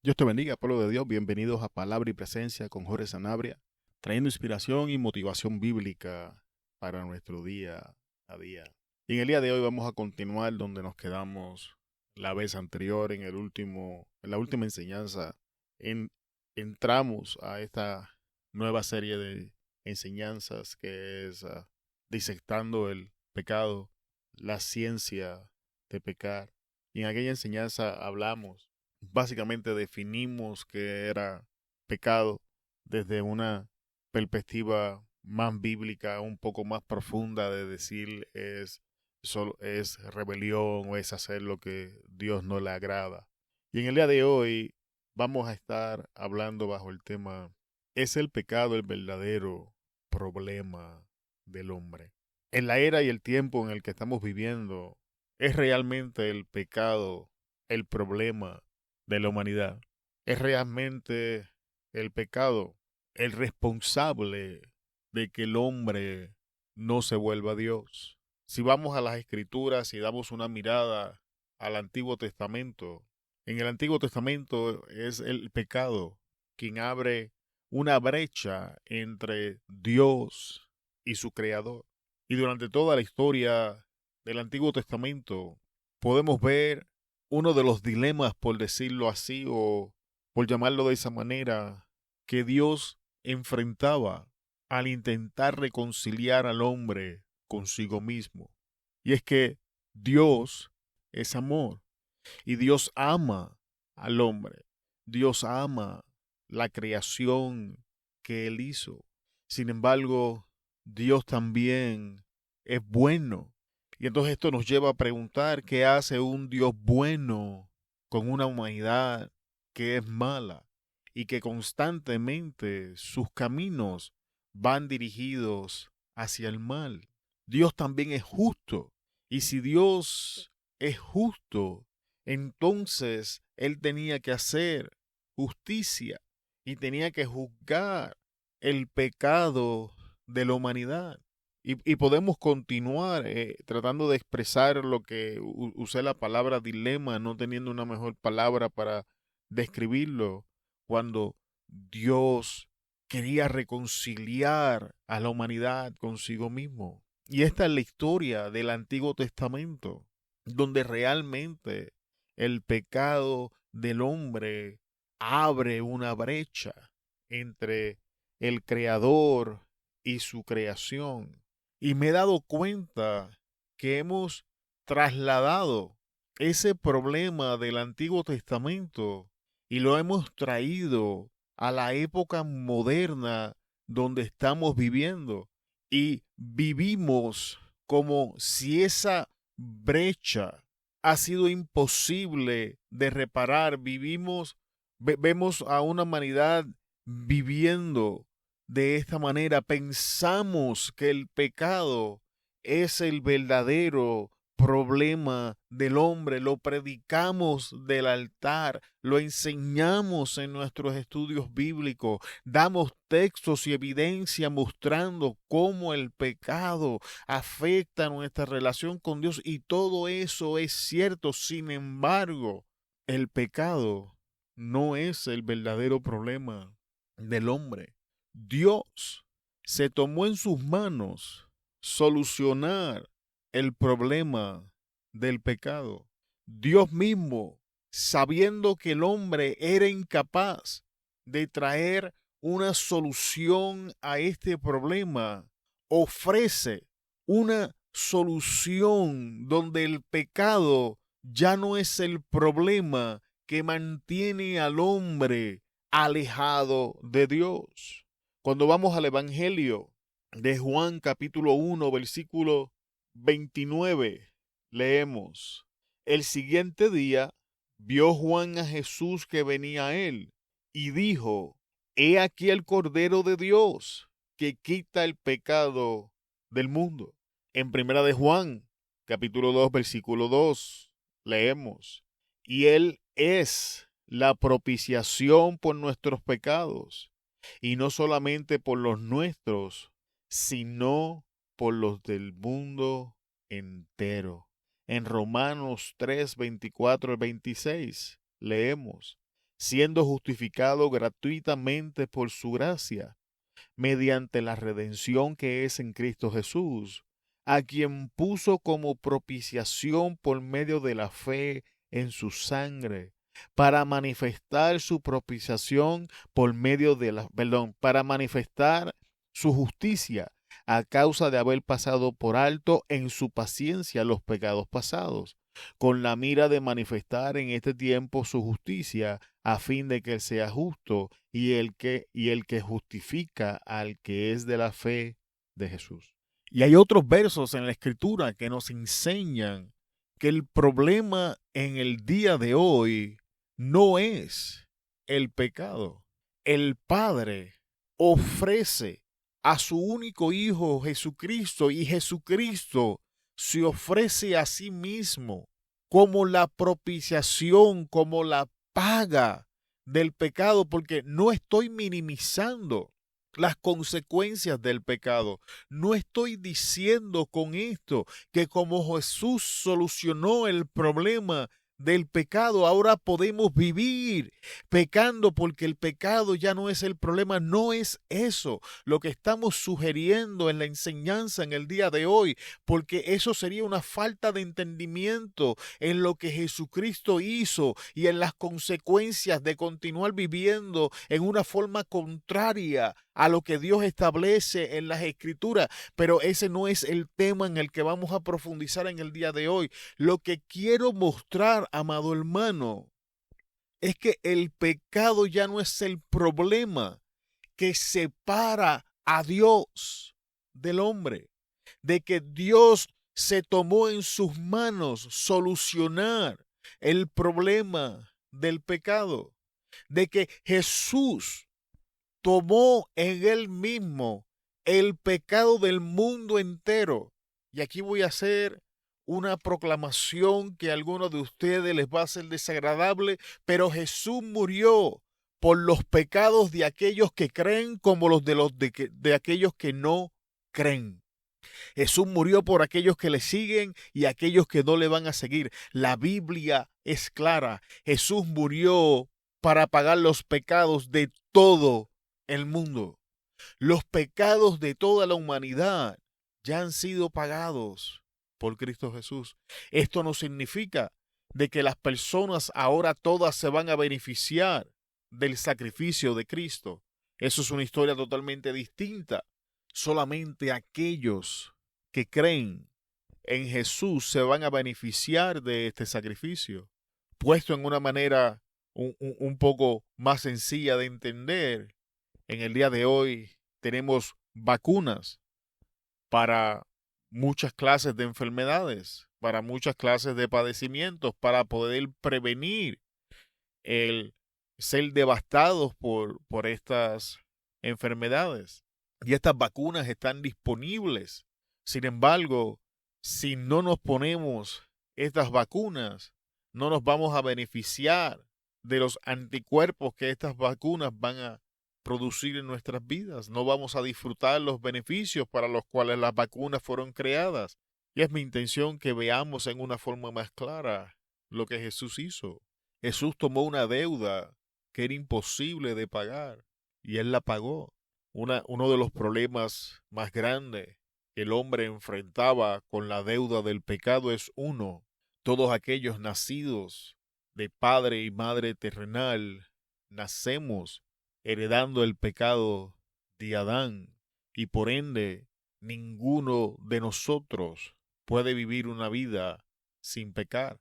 Dios te bendiga, pueblo de Dios. Bienvenidos a Palabra y Presencia con Jorge Sanabria, trayendo inspiración y motivación bíblica para nuestro día a día. Y en el día de hoy vamos a continuar donde nos quedamos la vez anterior, en la última enseñanza. En- Entramos a esta nueva serie de enseñanzas que es disectando el pecado, la ciencia de pecar. Y en aquella enseñanza hablamos, básicamente definimos qué era pecado desde una perspectiva más bíblica, un poco más profunda de decir solo es rebelión o es hacer lo que Dios no le agrada. Y en el día de hoy vamos a estar hablando bajo el tema: ¿es el pecado el verdadero problema del hombre? En la era y el tiempo en el que estamos viviendo, ¿es realmente el pecado el problema de la humanidad? ¿Es realmente el pecado el responsable de que el hombre no se vuelva a Dios? Si vamos a las Escrituras y damos una mirada al Antiguo Testamento, en el Antiguo Testamento es el pecado quien abre una brecha entre Dios y su Creador. Y durante toda la historia del Antiguo Testamento podemos ver uno de los dilemas, por decirlo así, o por llamarlo de esa manera, que Dios enfrentaba al intentar reconciliar al hombre consigo mismo. Y es que Dios es amor y Dios ama al hombre. Dios ama la creación que Él hizo. Sin embargo, Dios también es bueno. Y entonces esto nos lleva a preguntar qué hace un Dios bueno con una humanidad que es mala y que constantemente sus caminos van dirigidos hacia el mal. Dios también es justo. Y si Dios es justo, entonces Él tenía que hacer justicia y tenía que juzgar el pecado de la humanidad. Y podemos continuar tratando de expresar lo que usé la palabra dilema, no teniendo una mejor palabra para describirlo, cuando Dios quería reconciliar a la humanidad consigo mismo. Y esta es la historia del Antiguo Testamento, donde realmente el pecado del hombre abre una brecha entre el Creador y su creación. Y me he dado cuenta que hemos trasladado ese problema del Antiguo Testamento y lo hemos traído a la época moderna donde estamos viviendo. Y vivimos como si esa brecha ha sido imposible de reparar. Vemos a una humanidad viviendo de esta manera. Pensamos que el pecado es el verdadero problema del hombre. Lo predicamos del altar, lo enseñamos en nuestros estudios bíblicos, damos textos y evidencia mostrando cómo el pecado afecta nuestra relación con Dios, y todo eso es cierto. Sin embargo, el pecado no es el verdadero problema del hombre. Dios se tomó en sus manos solucionar el problema del pecado. Dios mismo, sabiendo que el hombre era incapaz de traer una solución a este problema, ofrece una solución donde el pecado ya no es el problema que mantiene al hombre alejado de Dios. Cuando vamos al Evangelio de Juan capítulo 1 versículo 29, leemos: el siguiente día vio Juan a Jesús que venía a él y dijo: he aquí el Cordero de Dios que quita el pecado del mundo. En primera de Juan capítulo 2 versículo 2 leemos: y él es la propiciación por nuestros pecados, y no solamente por los nuestros, sino por los del mundo entero. En Romanos 3 24 al 26 leemos: siendo justificado gratuitamente por su gracia, mediante la redención que es en Cristo Jesús, a quien puso como propiciación por medio de la fe en su sangre, para manifestar su propiciación por medio de para manifestar su justicia a causa de haber pasado por alto en su paciencia los pecados pasados, con la mira de manifestar en este tiempo su justicia, a fin de que él sea justo y el que justifica al que es de la fe de Jesús. Y hay otros versos en la Escritura que nos enseñan que el problema en el día de hoy no es el pecado. El Padre ofrece a su único Hijo Jesucristo, y Jesucristo se ofrece a sí mismo como la propiciación, como la paga del pecado, porque no estoy minimizando las consecuencias del pecado. No estoy diciendo con esto que como Jesús solucionó el problema del pecado, ahora podemos vivir pecando, porque el pecado ya no es el problema. No es eso lo que estamos sugiriendo en la enseñanza en el día de hoy, porque eso sería una falta de entendimiento en lo que Jesucristo hizo y en las consecuencias de continuar viviendo en una forma contraria a lo que Dios establece en las Escrituras. Pero ese no es el tema en el que vamos a profundizar en el día de hoy. Lo que quiero mostrar, amado hermano, es que el pecado ya no es el problema que separa a Dios del hombre, de que Dios se tomó en sus manos solucionar el problema del pecado, de que Jesús tomó en él mismo el pecado del mundo entero. Y aquí voy a hacer una proclamación que a algunos de ustedes les va a ser desagradable, pero Jesús murió por los pecados de aquellos que creen como los de aquellos que no creen. Jesús murió por aquellos que le siguen y aquellos que no le van a seguir. La Biblia es clara. Jesús murió para pagar los pecados de todo el mundo. Los pecados de toda la humanidad ya han sido pagados por Cristo Jesús. Esto no significa de que las personas ahora todas se van a beneficiar del sacrificio de Cristo. Eso es una historia totalmente distinta. Solamente aquellos que creen en Jesús se van a beneficiar de este sacrificio. Puesto en una manera un poco más sencilla de entender, en el día de hoy tenemos vacunas para muchas clases de enfermedades, para muchas clases de padecimientos, para poder prevenir el ser devastados por estas enfermedades. Y estas vacunas están disponibles. Sin embargo, si no nos ponemos estas vacunas, no nos vamos a beneficiar de los anticuerpos que estas vacunas van a producir en nuestras vidas. No vamos a disfrutar los beneficios para los cuales las vacunas fueron creadas. Y es mi intención que veamos en una forma más clara lo que Jesús hizo. Jesús tomó una deuda que era imposible de pagar y Él la pagó. Uno de los problemas más grandes que el hombre enfrentaba con la deuda del pecado es todos aquellos nacidos de padre y madre terrenal, nacemos heredando el pecado de Adán, y por ende ninguno de nosotros puede vivir una vida sin pecar.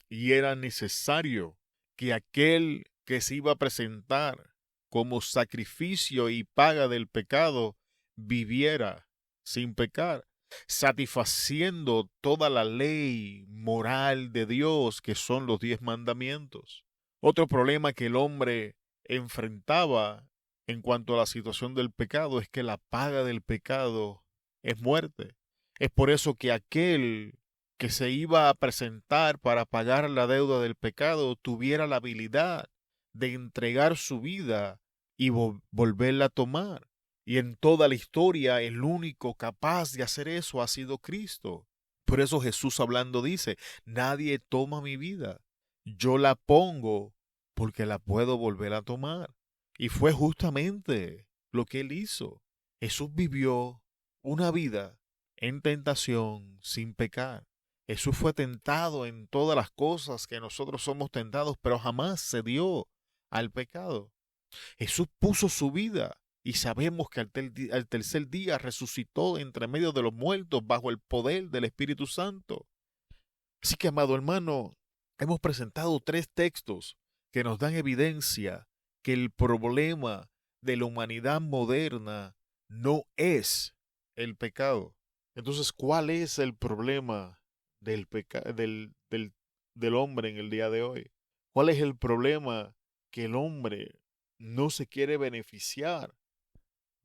Y era necesario que aquel que se iba a presentar como sacrificio y paga del pecado viviera sin pecar, satisfaciendo toda la ley moral de Dios, que son los 10 mandamientos. Otro problema que el hombre enfrentaba en cuanto a la situación del pecado es que la paga del pecado es muerte. Es por eso que aquel que se iba a presentar para pagar la deuda del pecado tuviera la habilidad de entregar su vida y volverla a tomar. Y en toda la historia el único capaz de hacer eso ha sido Cristo. Por eso Jesús hablando dice, nadie toma mi vida, yo la pongo porque la puedo volver a tomar. Y fue justamente lo que él hizo. Jesús vivió una vida en tentación sin pecar. Jesús fue tentado en todas las cosas que nosotros somos tentados, pero jamás cedió al pecado. Jesús puso su vida y sabemos que al tercer día resucitó entre medio de los muertos bajo el poder del Espíritu Santo. Así que, amado hermano, hemos presentado 3 textos que nos dan evidencia que el problema de la humanidad moderna no es el pecado. Entonces, ¿cuál es el problema del hombre en el día de hoy? ¿Cuál es el problema? Que el hombre no se quiere beneficiar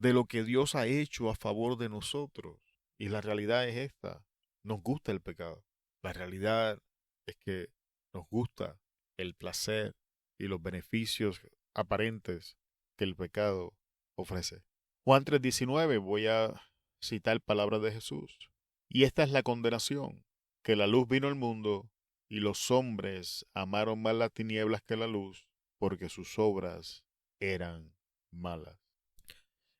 de lo que Dios ha hecho a favor de nosotros. Y la realidad es esta: nos gusta el pecado. La realidad es que nos gusta el placer y los beneficios aparentes que el pecado ofrece. Juan 3:19, voy a citar palabras de Jesús. Y esta es la condenación, que la luz vino al mundo, y los hombres amaron más las tinieblas que la luz, porque sus obras eran malas.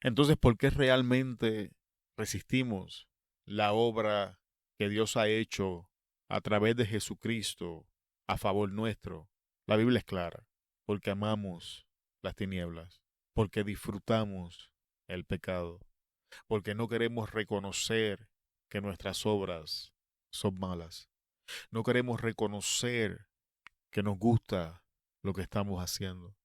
Entonces, ¿por qué realmente resistimos la obra que Dios ha hecho a través de Jesucristo a favor nuestro? La Biblia es clara: porque amamos las tinieblas, porque disfrutamos el pecado, porque no queremos reconocer que nuestras obras son malas. No queremos reconocer que nos gusta lo que estamos haciendo.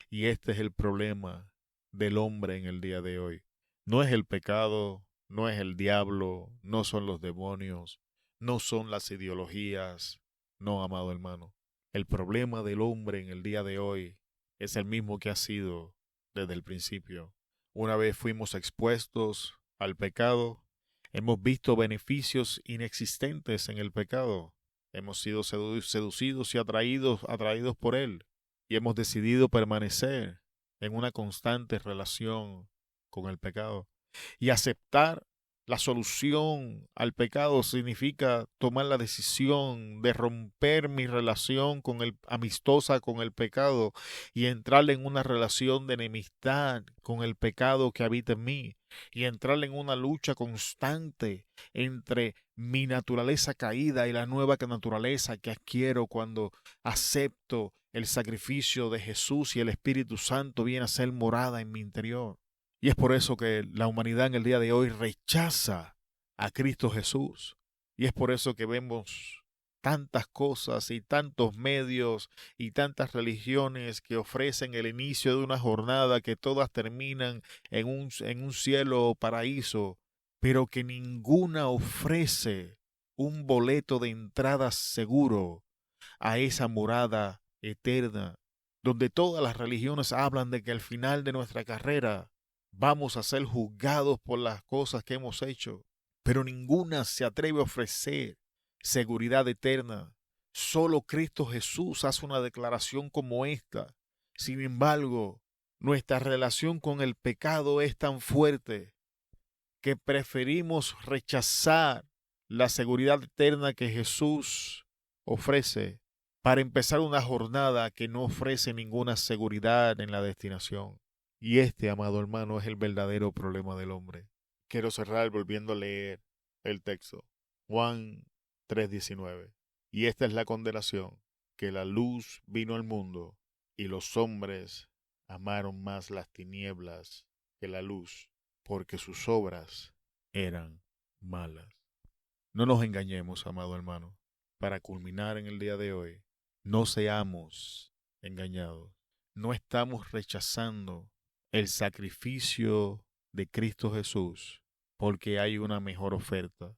Y este es el problema del hombre en el día de hoy. No es el pecado, no es el diablo, no son los demonios, no son las ideologías. No, amado hermano. El problema del hombre en el día de hoy es el mismo que ha sido desde el principio. Una vez fuimos expuestos al pecado, hemos visto beneficios inexistentes en el pecado. Hemos sido seducidos y atraídos por él. Y hemos decidido permanecer en una constante relación con el pecado. Y aceptar la solución al pecado significa tomar la decisión de romper mi relación amistosa con el pecado y entrar en una relación de enemistad con el pecado que habita en mí, y entrar en una lucha constante entre mi naturaleza caída y la nueva naturaleza que adquiero cuando acepto el sacrificio de Jesús y el Espíritu Santo viene a ser morada en mi interior. Y es por eso que la humanidad en el día de hoy rechaza a Cristo Jesús. Y es por eso que vemos tantas cosas y tantos medios y tantas religiones que ofrecen el inicio de una jornada que todas terminan en un cielo o paraíso, pero que ninguna ofrece un boleto de entrada seguro a esa morada eterna, donde todas las religiones hablan de que al final de nuestra carrera vamos a ser juzgados por las cosas que hemos hecho, pero ninguna se atreve a ofrecer seguridad eterna. Solo Cristo Jesús hace una declaración como esta. Sin embargo, nuestra relación con el pecado es tan fuerte que preferimos rechazar la seguridad eterna que Jesús ofrece para empezar una jornada que no ofrece ninguna seguridad en la destinación. Y este, amado hermano, es el verdadero problema del hombre. Quiero cerrar volviendo a leer el texto. Juan 3:19. Y esta es la condenación, que la luz vino al mundo, y los hombres amaron más las tinieblas que la luz, porque sus obras eran malas. No nos engañemos, amado hermano. Para culminar en el día de hoy, no seamos engañados. No estamos rechazando el sacrificio de Cristo Jesús porque hay una mejor oferta.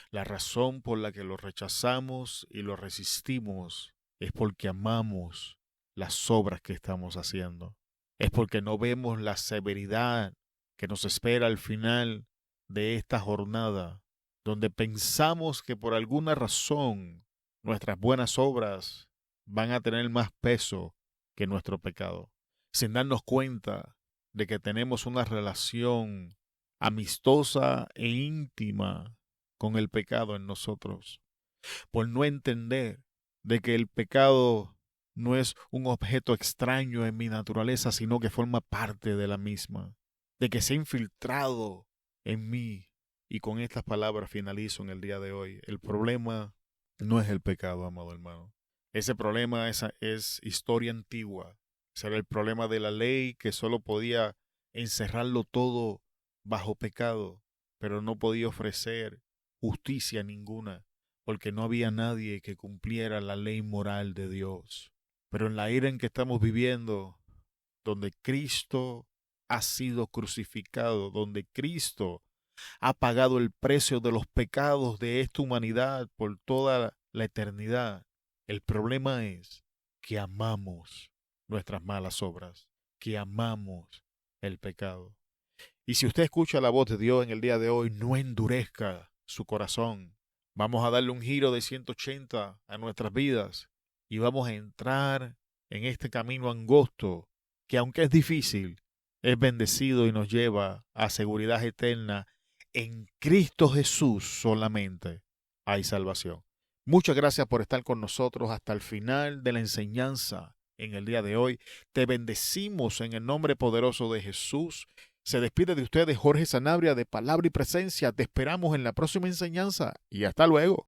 La razón por la que lo rechazamos y lo resistimos es porque amamos las obras que estamos haciendo. Es porque no vemos la severidad que nos espera al final de esta jornada, donde pensamos que por alguna razón nuestras buenas obras van a tener más peso que nuestro pecado, sin darnos cuenta de que tenemos una relación amistosa e íntima con el pecado en nosotros, por no entender de que el pecado no es un objeto extraño en mi naturaleza, sino que forma parte de la misma, de que se ha infiltrado en mí. Y con estas palabras finalizo en el día de hoy. El problema no es el pecado, amado hermano. Ese problema es historia antigua. Ese era el problema de la ley, que solo podía encerrarlo todo bajo pecado, pero no podía ofrecer justicia ninguna, porque no había nadie que cumpliera la ley moral de Dios. Pero en la era en que estamos viviendo, donde Cristo ha sido crucificado, donde Cristo ha pagado el precio de los pecados de esta humanidad por toda la eternidad, el problema es que amamos nuestras malas obras, que amamos el pecado. Y si usted escucha la voz de Dios en el día de hoy, no endurezca su corazón. Vamos a darle un giro de 180 a nuestras vidas y vamos a entrar en este camino angosto que, aunque es difícil, es bendecido y nos lleva a seguridad eterna. En Cristo Jesús solamente hay salvación. Muchas gracias por estar con nosotros hasta el final de la enseñanza en el día de hoy. Te bendecimos en el nombre poderoso de Jesús. Se despide de ustedes Jorge Sanabria de Palabra y Presencia. Te esperamos en la próxima enseñanza y hasta luego.